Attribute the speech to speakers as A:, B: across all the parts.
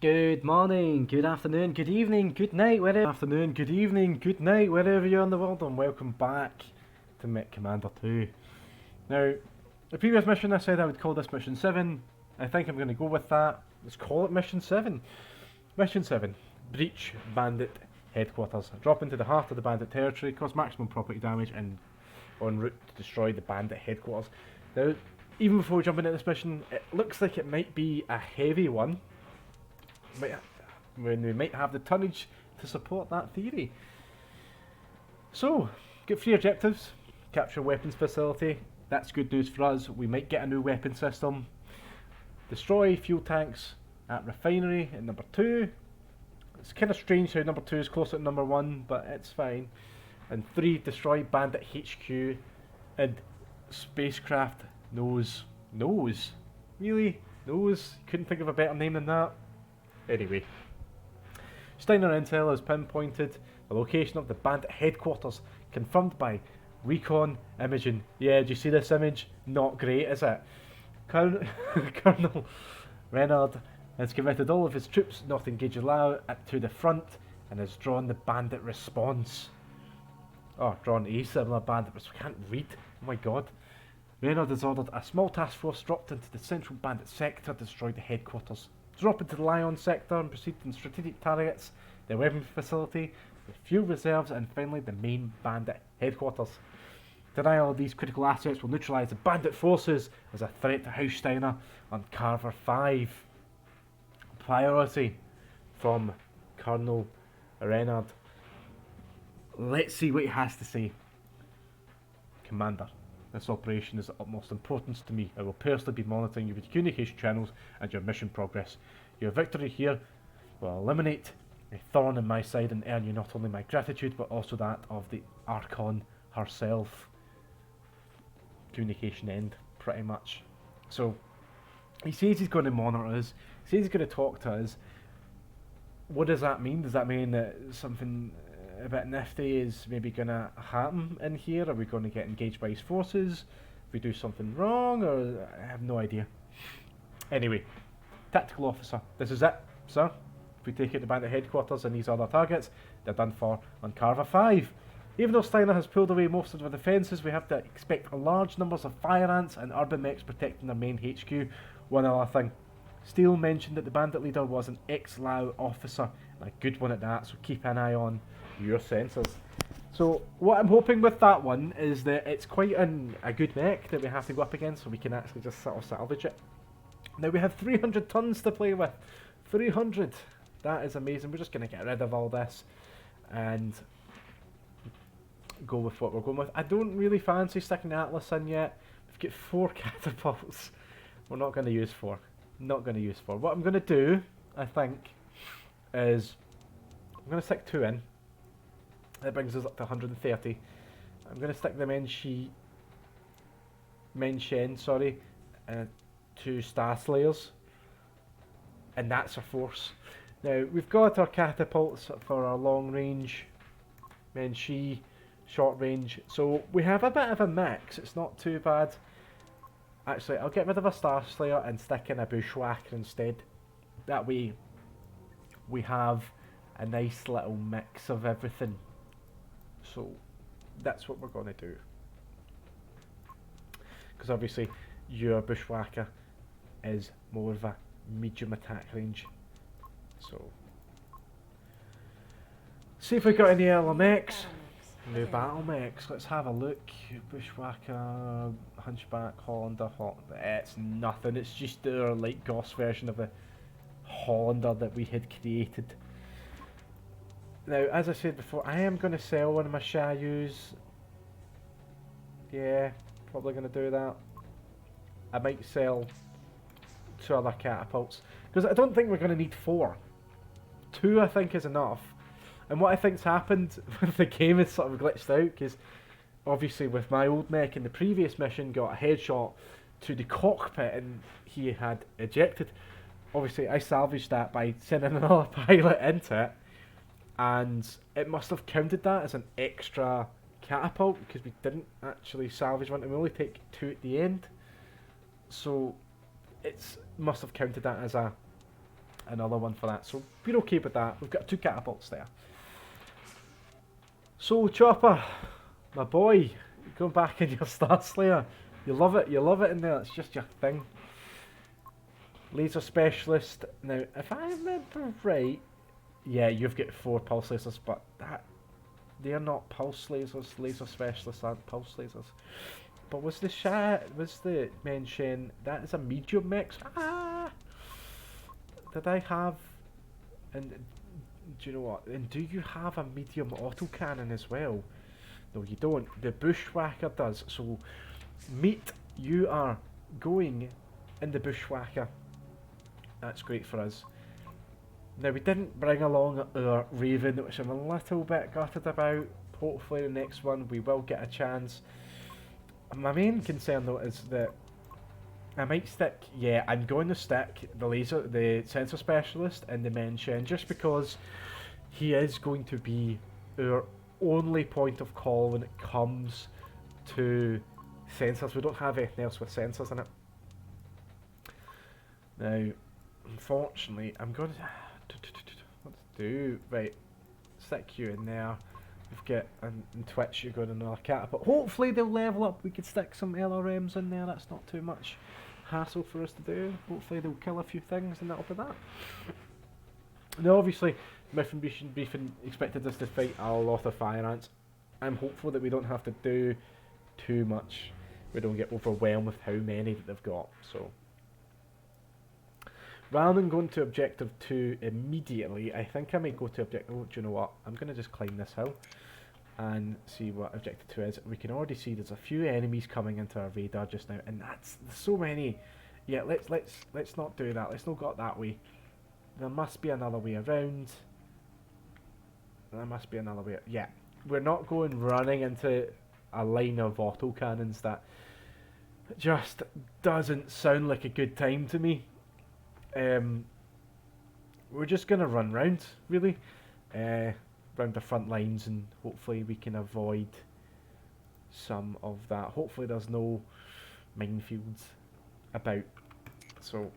A: Good morning, good afternoon, good evening, good night, wherever you're in the world, and welcome back to Mechcommander 2. Now, the previous mission I said I would call this Mission 7. I think I'm going to go with that. Let's call it Mission 7. Mission 7. Breach Bandit Headquarters. Drop into the heart of the bandit territory, cause maximum property damage, and en route to destroy the bandit headquarters. Now, even before we jump into this mission, it looks like it might be a heavy one. When we might have the tonnage to support that theory. So, get 3 objectives. Capture weapons facility. That's good news for us. We might get a new weapon system. Destroy fuel tanks at refinery at number 2. It's kind of strange how number 2 is closer to number 1, but it's fine. And 3, destroy bandit HQ and spacecraft nose. Nose? Really? Nose? Couldn't think of a better name than that. Anyway, Steiner Intel has pinpointed the location of the bandit headquarters, confirmed by recon imaging. Yeah, do you see this image? Not great, is it? Colonel Renard has committed all of his troops not engage allowed to the front and has drawn the bandit response. Oh, drawn a similar bandit response. I can't read. Oh my god. Renard has ordered a small task force dropped into the central bandit sector to destroy the headquarters. Drop into the Lion sector and proceed in strategic targets, the weapon facility, the fuel reserves, and finally the main bandit headquarters. Denial of these critical assets will neutralise the bandit forces as a threat to House Steiner on Carver 5. Priority from Colonel Renard. Let's see what he has to say. Commander, this operation is of utmost importance to me. I will personally be monitoring your communication channels and your mission progress. Your victory here will eliminate a thorn in my side and earn you not only my gratitude but also that of the Archon herself. Communication end, pretty much. So, he says he's going to monitor us, he says he's going to talk to us. What does that mean? Does that mean that something a bit nifty is maybe going to happen in here? Are we going to get engaged by his forces? If we do something wrong? Or I have no idea. Anyway, tactical officer. This is it, sir. If we take it to bandit headquarters and these other targets, they're done for on Carver 5. Even though Steiner has pulled away most of the defences, we have to expect large numbers of fire ants and urban mechs protecting their main HQ. One other thing. Steele mentioned that the bandit leader was an ex-Lao officer, and a good one at that, so keep an eye on your sensors. So what I'm hoping with that one is that it's quite a good mech that we have to go up against, so we can actually just sort of salvage it. Now we have 300 tons to play with. 300! That is amazing. We're just going to get rid of all this and go with what we're going with. I don't really fancy sticking the Atlas in yet. We've got 4 catapults. We're not going to use 4. Not going to use 4. What I'm going to do, I think, is I'm going to stick 2 in. That brings us up to 130. I'm going to stick the Menshen, 2 Star Slayers, and that's our force. Now we've got our catapults for our long range, Menshi, short range, so we have a bit of a mix. It's not too bad. Actually, I'll get rid of a Star Slayer and stick in a Bushwhacker instead. That way we have a nice little mix of everything. So that's what we're going to do. Because obviously your Bushwhacker is more of a medium attack range. So, see if we've got any other mechs. New battle mechs. Let's have a look. Bushwhacker, Hunchback, Hollander, it's nothing. It's just our light Goss version of the Hollander that we had created. Now, as I said before, I am going to sell one of my Shayus. Yeah, probably going to do that. I might sell 2 other catapults, because I don't think we're going to need 4. 2 I think is enough. And what I think's happened with the game is sort of glitched out, because obviously with my old mech in the previous mission got a headshot to the cockpit and he had ejected. Obviously I salvaged that by sending another pilot into it, and it must have counted that as an extra catapult because we didn't actually salvage one and we only take 2 at the end. So it's must have counted that as a another one for that. So we're okay with that. We've got 2 catapults there. So Chopper, my boy, going back in your Star Slayer. You love it in there, it's just your thing. Laser Specialist. Now, if I remember right, yeah, you've got 4 pulse lasers, but they're not pulse lasers. Laser Specialists aren't pulse lasers. But was the Menshen, that is a medium mech? Ah! Did I have, and do you know what, and do you have a medium autocannon as well? No, you don't. The Bushwhacker does. So, meet, you are going in the Bushwhacker. That's great for us. Now, we didn't bring along our Raven, which I'm a little bit gutted about. Hopefully the next one we will get a chance. My main concern though is that I might stick, yeah, I'm going to stick the Sensor Specialist in the Menshen, just because he is going to be our only point of call when it comes to sensors. We don't have anything else with sensors in it. Now, unfortunately, I'm going to... What to do? Right, stick you in there. We've got, and Twitch, you're going another catapult. Hopefully they'll level up. We could stick some LRMs in there. That's not too much hassle for us to do. Hopefully they'll kill a few things and that'll be that. Now obviously, Briefing expected us to fight a lot of fire ants. I'm hopeful that we don't have to do too much. We don't get overwhelmed with how many that they've got. So, rather than going to Objective 2 immediately, I think I might go to Objective... Oh, do you know what? I'm going to just climb this hill and see what Objective 2 is. We can already see there's a few enemies coming into our radar just now, and there's so many. Yeah, let's not do that. Let's not go that way. There must be another way around. There must be another way. Yeah, we're not going running into a line of autocannons. That just doesn't sound like a good time to me. We're just gonna run round, really, round the front lines, and hopefully we can avoid some of that. Hopefully there's no minefields about. So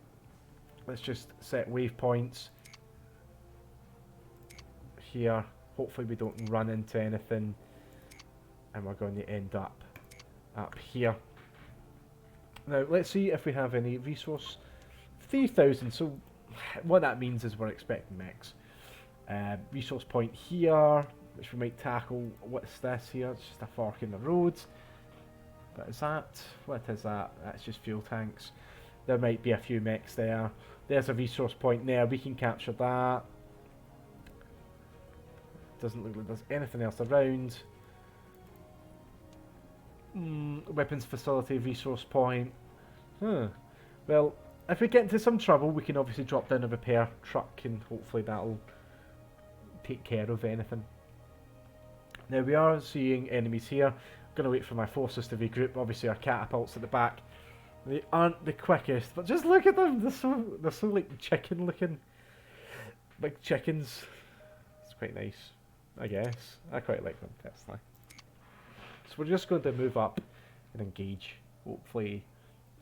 A: let's just set waypoints here. Hopefully we don't run into anything, and we're going to end up here. Now let's see if we have any resource. 3,000, so what that means is we're expecting mechs. Resource point here, which we might tackle. What's this here? It's just a fork in the road. What is that? What is that? That's just fuel tanks. There might be a few mechs there. There's a resource point there, we can capture that. Doesn't look like there's anything else around. Weapons facility, resource point. Well, if we get into some trouble, we can obviously drop down a repair truck and hopefully that'll take care of anything. Now we are seeing enemies here. I'm going to wait for my forces to regroup. Obviously our catapults at the back. They aren't the quickest, but just look at them. They're so like chicken looking. Like chickens. It's quite nice, I guess. I quite like them personally. So we're just going to move up and engage. Hopefully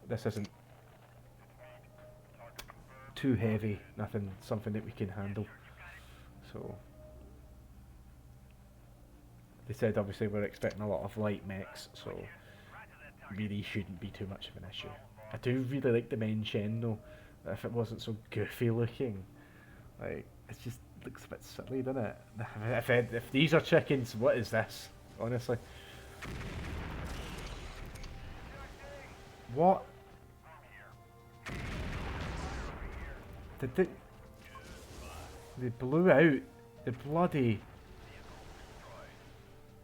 A: this isn't too heavy, something that we can handle. So they said obviously we're expecting a lot of light mechs, so really shouldn't be too much of an issue. I do really like the Menshen though. If it wasn't so goofy looking, like it just looks a bit silly, doesn't it? If these are chickens, what is this? Honestly, what? They blew out the bloody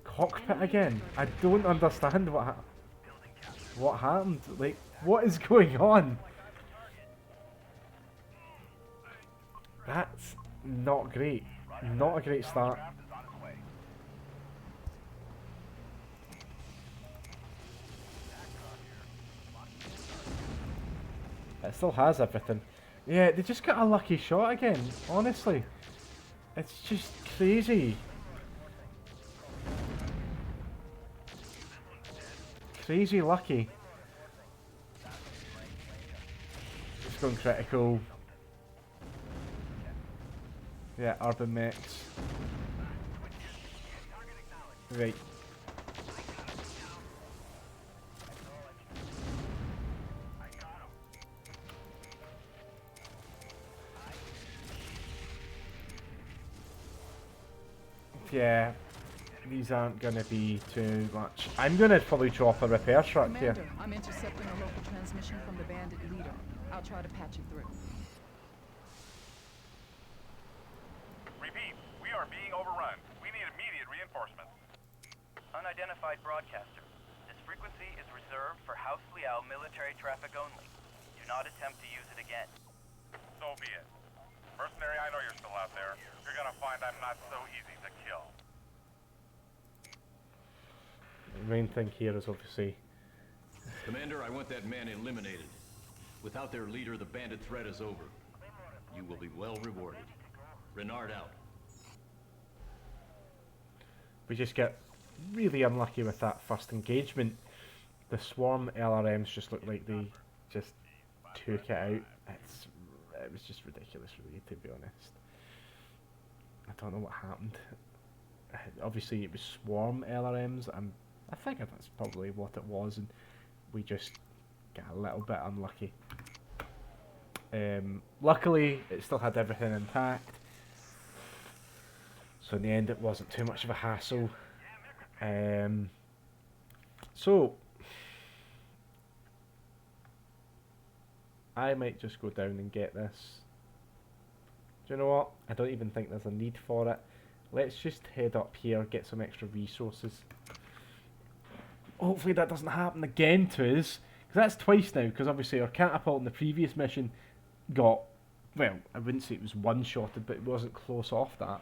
A: cockpit again. I don't understand what happened. Like, what is going on? That's not great. Not a great start. It still has everything. Yeah, they just got a lucky shot again, honestly. It's just crazy. Crazy lucky. Just going critical. Yeah, urban mechs. Right. Yeah, these aren't gonna be too much. I'm gonna probably drop a repair truck here.
B: Commander, I'm intercepting a local transmission from the bandit leader. I'll try to patch it through.
C: Repeat, we are being overrun. We need immediate reinforcements.
D: Unidentified broadcaster. This frequency is reserved for House Liao military traffic only. Do not attempt to use it again.
C: So be it. Mercenary, I know you're still out there. You're gonna find I'm not so easy to kill.
A: The main thing here is obviously...
E: Commander, I want that man eliminated. Without their leader, the bandit threat is over. You will be well rewarded. Renard out.
A: We just get really unlucky with that first engagement. The swarm LRMs just looked like they just took it out. It was just ridiculous, really, to be honest. I don't know what happened. Obviously, it was swarm LRMs. I think that's probably what it was, and we just got a little bit unlucky. Luckily, it still had everything intact, so in the end, it wasn't too much of a hassle. So I might just go down and get this. Do you know what? I don't even think there's a need for it. Let's just head up here, get some extra resources. Hopefully that doesn't happen again to us, because that's twice now, because obviously our catapult in the previous mission got, well, I wouldn't say it was one-shotted, but it wasn't close off that.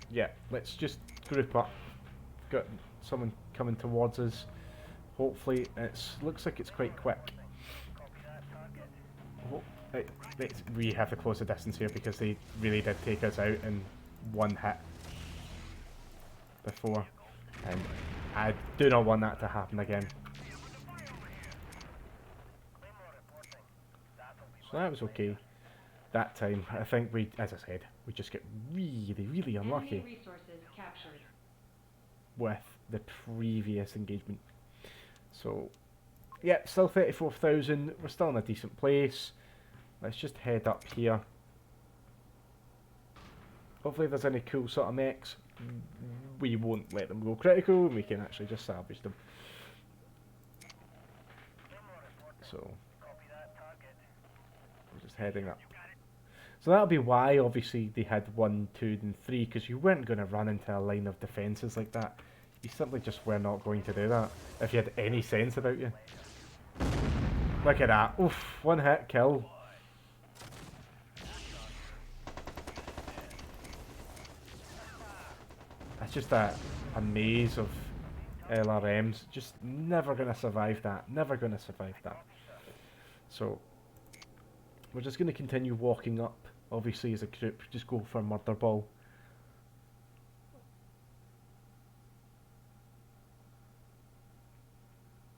A: Yeah, let's just group up. Got someone coming towards us. Hopefully, looks like it's quite quick. We have to close the distance here because they really did take us out in one hit before, and I do not want that to happen again. So that was okay. That time, I think we, as I said, we just get really, really unlucky with the previous engagement. So, yeah, still 34,000. We're still in a decent place. Let's just head up here. Hopefully there's any cool sort of mechs. We won't let them go critical, and we can actually just salvage them. So, we're just heading up. So that'll be why, obviously, they had 1, 2, and 3, because you weren't going to run into a line of defences like that. You simply just were not going to do that, if you had any sense about you. Look at that. Oof, one hit kill. That's just a maze of LRMs. Just never going to survive that. Never going to survive that. So, we're just going to continue walking up. Obviously, as a group, just go for a murder ball.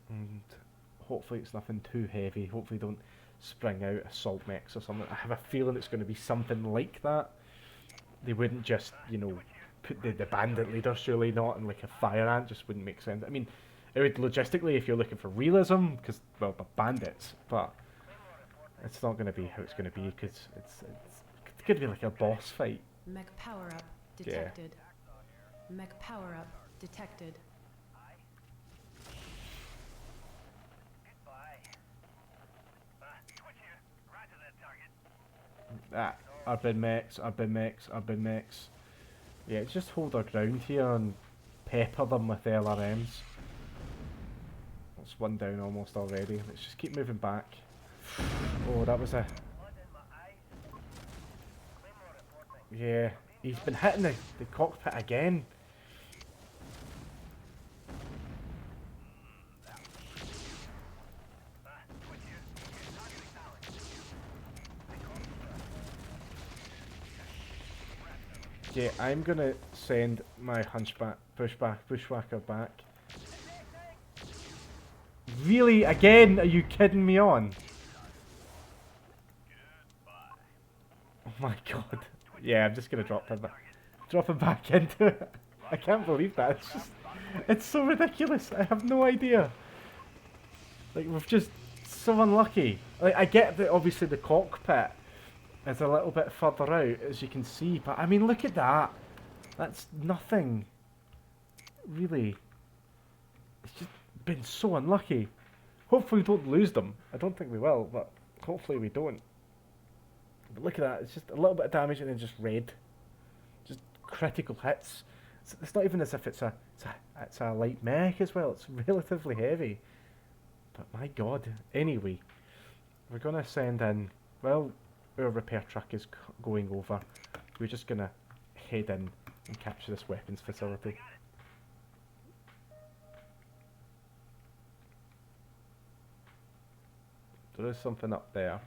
A: And hopefully it's nothing too heavy. Hopefully don't spring out assault mechs or something. I have a feeling it's going to be something like that. They wouldn't just, you know, put the bandit leader, surely not, and like a fire ant. Just wouldn't make sense. I mean, it would logistically, if you're looking for realism, because, well, they're bandits, but it's not going to be how it's going to be, because it's going to be like a boss fight.
F: Mech power up detected. Yeah. Mech power up detected.
A: Urban mechs, urban mechs, urban mechs. Yeah, just hold our ground here and pepper them with LRMs. That's one down almost already. Let's just keep moving back. Oh, that was a... Yeah, he's been hitting the cockpit again. Yeah, I'm gonna send my bushwhacker back. Really? Again? Are you kidding me on? Oh my god. Yeah, I'm just gonna drop him back into it. I can't believe that. It's just, it's so ridiculous. I have no idea. Like, we've just so unlucky. Like, I get that obviously the cockpit is a little bit further out, as you can see, but I mean, look at that. That's nothing. Really. It's just been so unlucky. Hopefully we don't lose them. I don't think we will, but hopefully we don't. But look at that, it's just a little bit of damage and then just red. Just critical hits. It's not even as if it's a light mech as well, it's relatively heavy. But my god. Anyway, we're going to send in, well, our repair truck is going over. We're just going to head in and capture this weapons facility. There is something up there.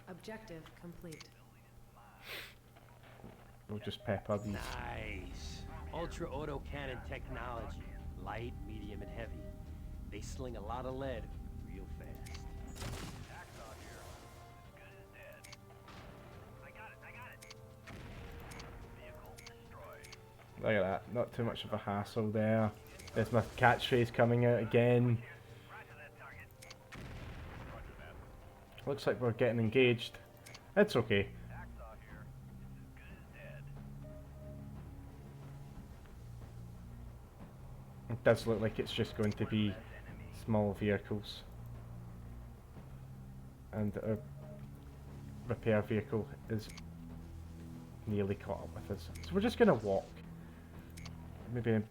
F: Objective complete.
A: We'll just pepper these.
G: Nice. Ultra autocannon technology. Light, medium, and heavy. They sling a lot of lead real fast.
A: Look at that, not too much of a hassle there. There's my catchphrase coming out again. Looks like we're getting engaged. It's okay. It does look like it's just going to be small vehicles. And our repair vehicle is nearly caught up with us. So we're just going to walk. Maybe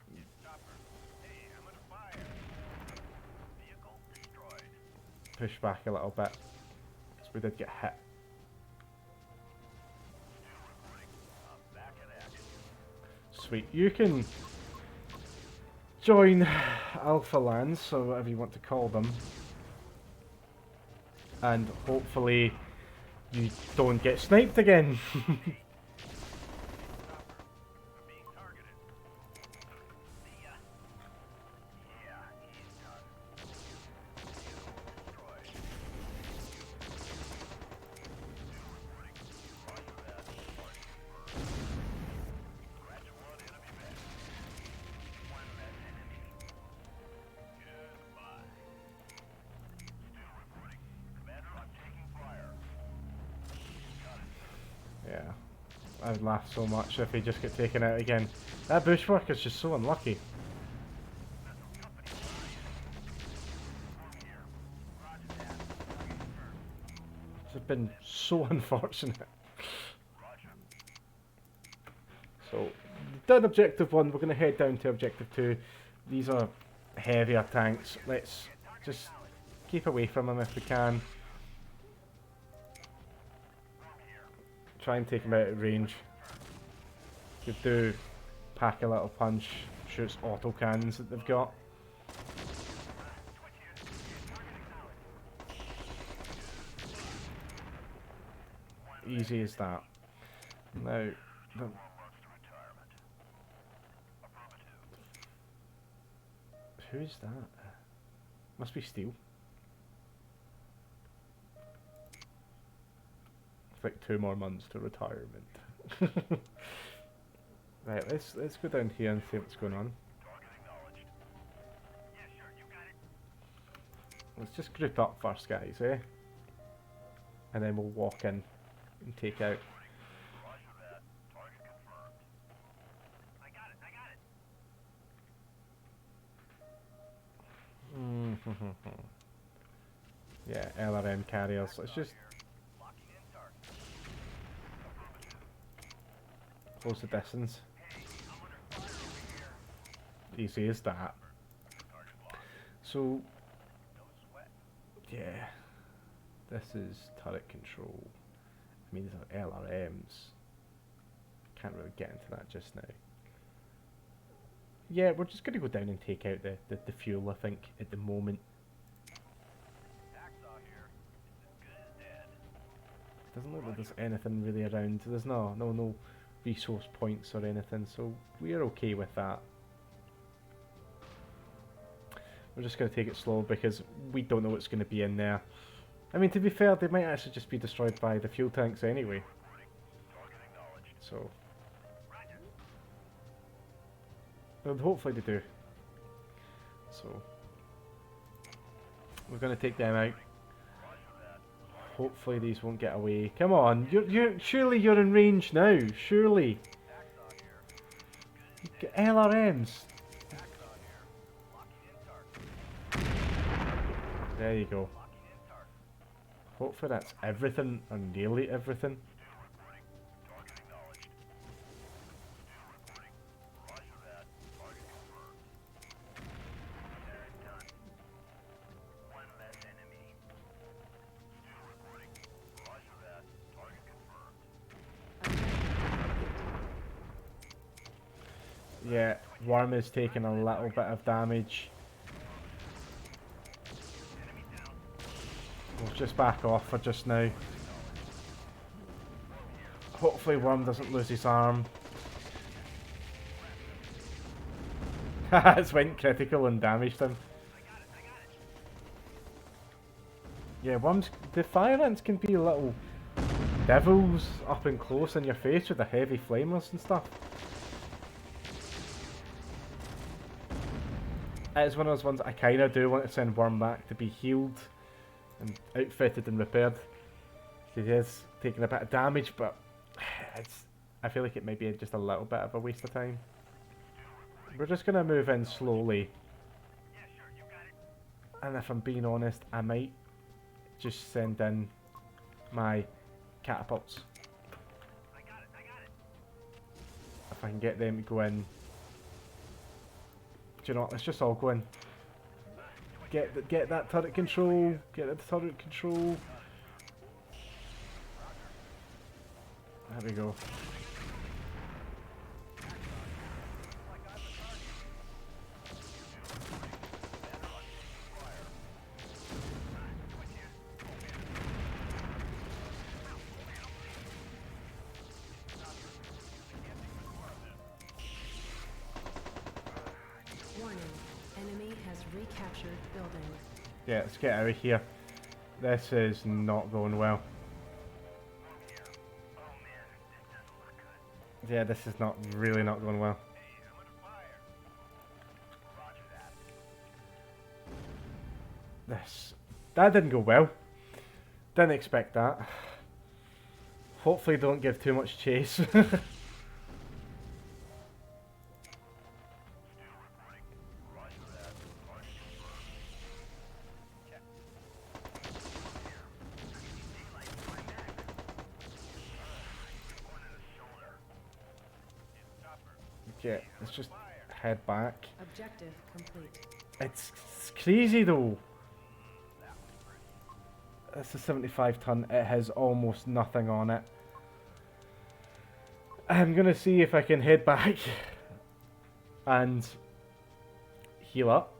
A: push back a little bit, because we did get hit. Sweet. You can join Alpha Lands, or whatever you want to call them, and hopefully you don't get sniped again. Yeah, I'd laugh so much if he just got taken out again. That bushwork is just so unlucky. It's just been so unfortunate. So, done objective 1, we're going to head down to objective 2. These are heavier tanks. Let's just keep away from them if we can. Try and take them out at range. Could do pack a little punch, shoots auto cannons that they've got. Easy as that. Now, who's that? Must be Steel. Like 2 more months to retirement. Right, let's go down here and see what's going on. Let's just group up first, guys, eh? And then we'll walk in and take out. Yeah, LRM carriers. Let's just close the distance. Easy as that. So, yeah, this is turret control. I mean, these are LRMs. Can't really get into that just now. Yeah, we're just going to go down and take out the fuel, I think, at the moment. Doesn't look like there's anything really around. There's no resource points or anything, so we're okay with that. We're just going to take it slow because we don't know what's going to be in there. I mean, to be fair, they might actually just be destroyed by the fuel tanks anyway. So, well, hopefully they do. So, we're going to take them out. Hopefully these won't get away. Come on, surely you're in range now. Surely. Get LRMs. There you go. Hopefully that's everything, or nearly everything. Yeah, Worm is taking a little bit of damage. We'll just back off for just now. Hopefully Worm doesn't lose his arm. It's went critical and damaged him. Yeah, Worms, the fire ants can be little devils up and close in your face with the heavy flamers and stuff. It's one of those ones I kind of do want to send Worm back to be healed and outfitted and repaired. He is taking a bit of damage, but I feel like it may be just a little bit of a waste of time. We're just going to move in slowly. And if I'm being honest, I might just send in my catapults. If I can get them to go in. Do you know what? Let's just all go in. Get that turret control. Get the turret control. There we go.
F: Warning. Enemy has recaptured building.
A: Yeah, let's get out of here. This is not going well. Yeah, this is really not going well. That didn't go well. Didn't expect that. Hopefully don't give too much chase. Okay, let's just head back.
F: Objective complete.
A: It's crazy though. It's a 75 ton, it has almost nothing on it. I'm gonna see if I can head back and heal up.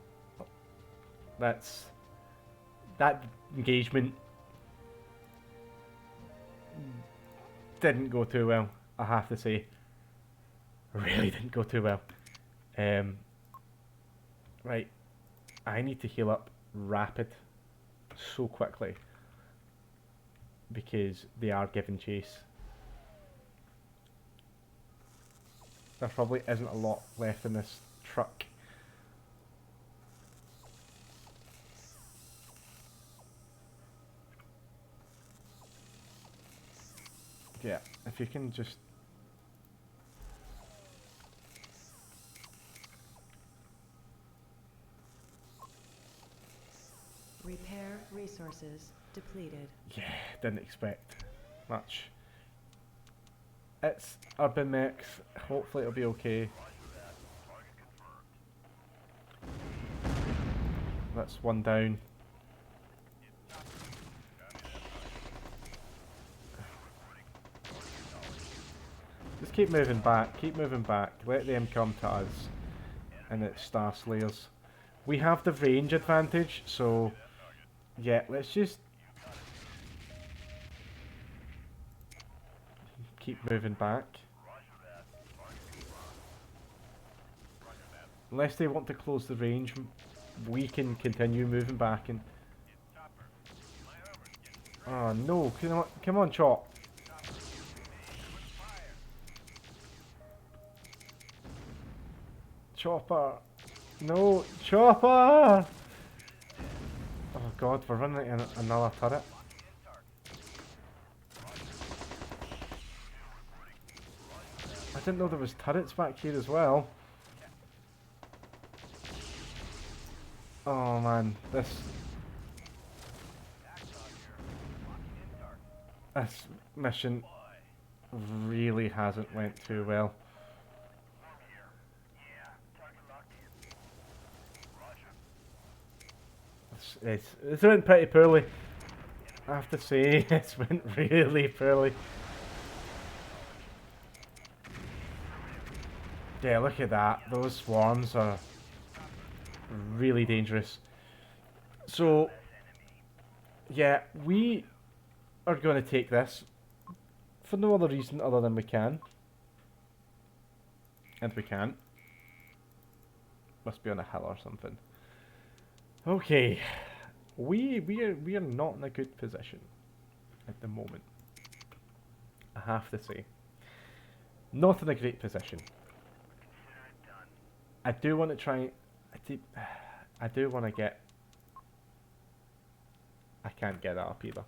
A: That engagement didn't go too well, I have to say. Really didn't go too well. Right, I need to heal up rapid, so quickly, because they are giving chase. There probably isn't a lot left in this truck. Yeah, if you can just...
F: Repair resources depleted.
A: Yeah, didn't expect much. It's urban mechs, hopefully it'll be okay. That's one down. Just keep moving back, let them come to us. And it's Star Slayers. We have the range advantage, so yeah, let's just keep moving back. Unless they want to close the range we can continue moving back and... Oh no, come on, Chop. Chopper. No, Chopper! Oh god, we're running into another turret. I didn't know there was turrets back here as well. Oh man, this mission really hasn't went too well. It's went pretty poorly. I have to say, it's went really poorly. Yeah, look at that. Those swarms are really dangerous. So, yeah, we are going to take this for no other reason other than we can. And we can't. Must be on a hill or something. Okay, we are not in a good position at the moment. I have to say, not in a great position. I do want to try. I do want to get. I can't get that up either.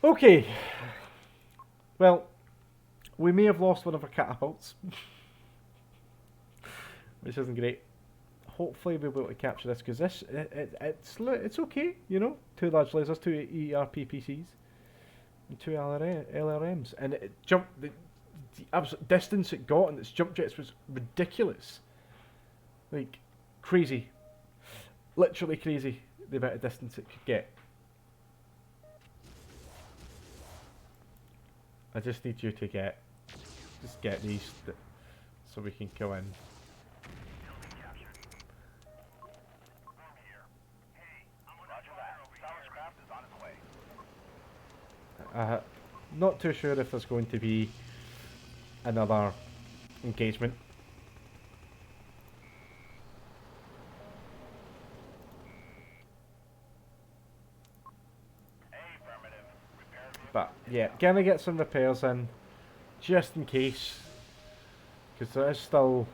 A: Okay. Well, we may have lost one of our catapults, which isn't great. Hopefully we'll be able to capture this, because this it's okay, you know. 2 large lasers, 2 ERPPCs, and 2 LRMs, and it jumped the absolute distance it got in its jump jets was ridiculous, like crazy, literally crazy the amount of distance it could get. I just need you to get these so we can go in. Not too sure if there's going to be another engagement. But yeah, gonna get some repairs in, just in case, because there is still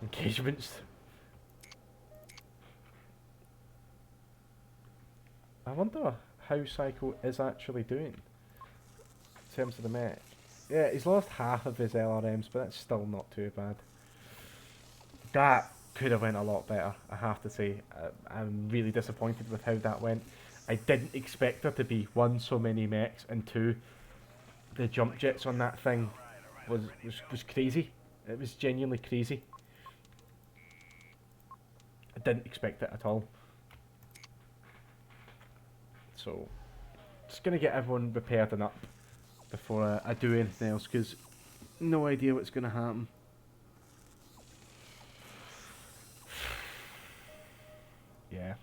A: engagements. I wonder how Psycho is actually doing in terms of the mech. Yeah, he's lost half of his LRMs, but that's still not too bad. That could have went a lot better, I have to say. I'm really disappointed with how that went. I didn't expect there to be, 1, so many mechs, and 2, the jump jets on that thing was crazy. It was genuinely crazy. I didn't expect it at all. So, just gonna get everyone prepared and up before I do anything else, because no idea what's gonna happen. Yeah.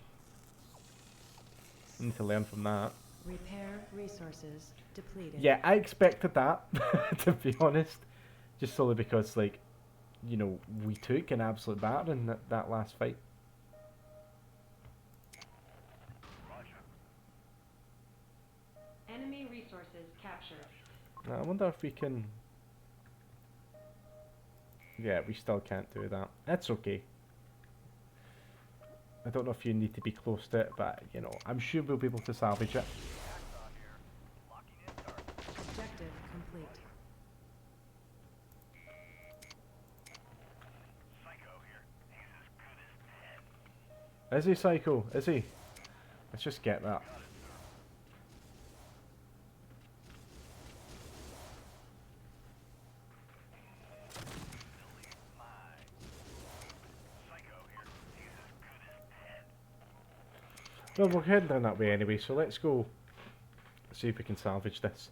A: I need to learn from that.
F: Repair resources depleted.
A: Yeah, I expected that, to be honest. Just solely because, like, you know, we took an absolute batter in that last fight.
F: Enemy resources captured.
A: I wonder if we can... Yeah, we still can't do that. That's okay. I don't know if you need to be close to it, but, you know, I'm sure we'll be able to salvage it.
F: Objective complete.
A: Is he Psycho? Is he? Let's just get that. Well, we're heading down that way anyway, so let's go see if we can salvage this.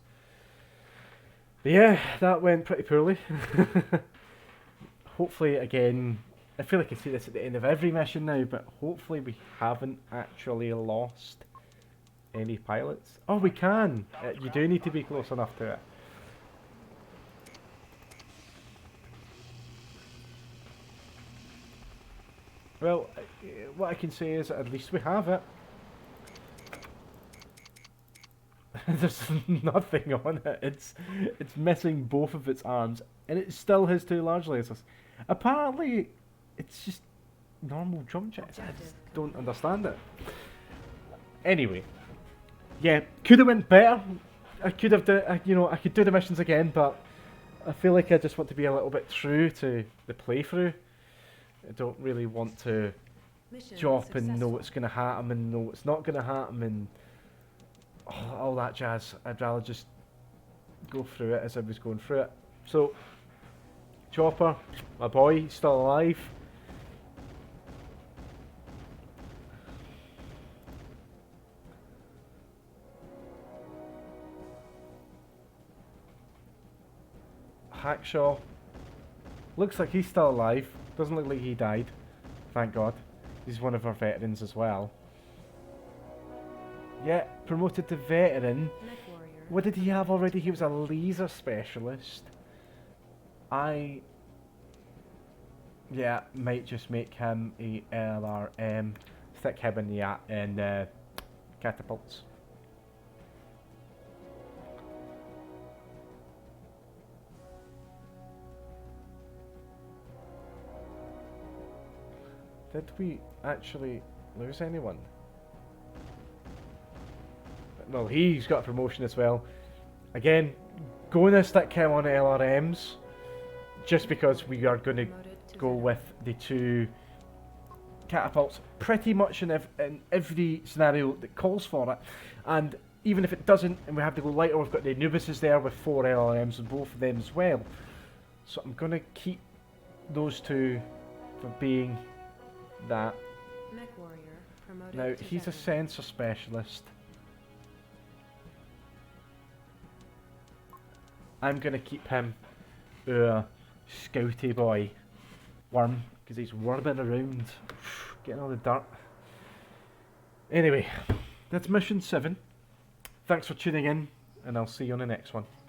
A: But yeah, that went pretty poorly. Hopefully, again, I feel like I see this at the end of every mission now, but hopefully we haven't actually lost any pilots. Oh, we can! You do need to be close enough to it. Well, what I can say is at least we have it. There's nothing on it. It's missing both of its arms, and it still has two large lasers. Apparently, it's just normal jump jets. I just don't understand it. Anyway, yeah, could have went better. I could have I could do the missions again, but I feel like I just want to be a little bit true to the playthrough. I don't really want to
F: Mission
A: drop and know
F: successful.
A: what's going to happen and know what's not going to happen and all that jazz. I'd rather just go through it as I was going through it. So, Chopper, my boy, he's still alive. Hackshaw, looks like he's still alive. Doesn't look like he died. Thank God. He's one of our veterans as well. Yeah, promoted to veteran.
F: Mech warrior.
A: What did he have already? He was a laser specialist. Yeah, might just make him a LRM. Stick him in the catapults. Did we actually lose anyone? Well, he's got a promotion as well. Again, going to stick him on LRMs, just because we are going to
F: Promoted to
A: go
F: veteran.
A: with the two catapults pretty much in every scenario that calls for it. And even if it doesn't, and we have to go lighter, we've got the Anubises there with 4 LRMs and both of them as well. So I'm going to keep those two for being that.
F: Mech warrior. Promoted
A: Now,
F: to
A: he's a
F: veteran.
A: sensor specialist. I'm going to keep him scouty boy. Worm, because he's worming around, getting all the dirt. Anyway, that's mission 7. Thanks for tuning in, and I'll see you on the next one.